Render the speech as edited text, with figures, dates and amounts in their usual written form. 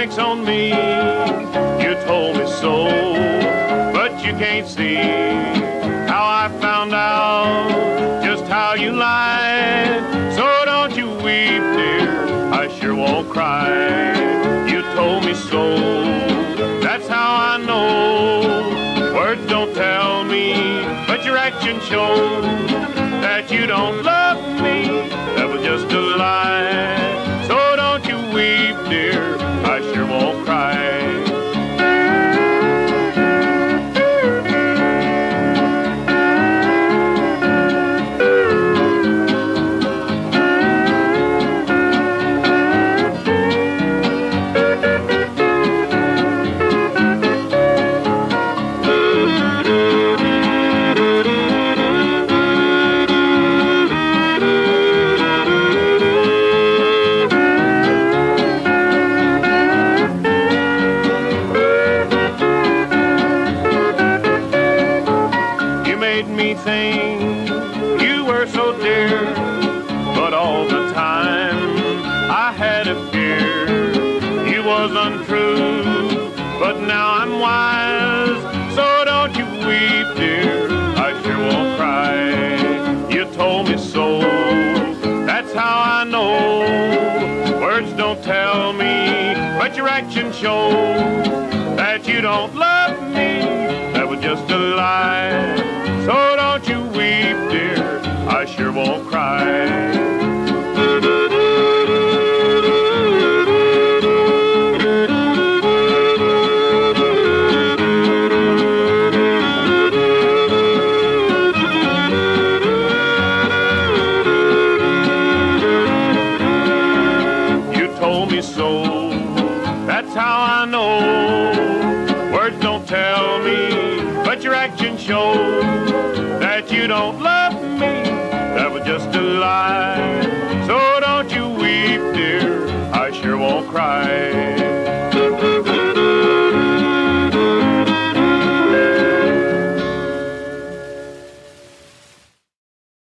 pranks on me. You told me so, but you can't see how I found out just how you lied. So don't you weep, dear, I sure won't cry. You told me so, that's how I know. Words don't tell me, but your actions show that you don't love me. That was just a lie. So don't you weep, dear, I sure won't cry. Me think you were so dear, but all the time I had a fear you was untrue. But now I'm wise, so don't you weep, dear, I sure won't cry. You told me so, that's how I know. Words don't tell me, but your actions show that you don't love me. That was just a lie. So don't you weep, dear, I sure won't cry. You told me so, that's how I know. Words don't tell me, but your actions show that you don't love me. That was just a lie. So don't you weep, dear, I sure won't cry.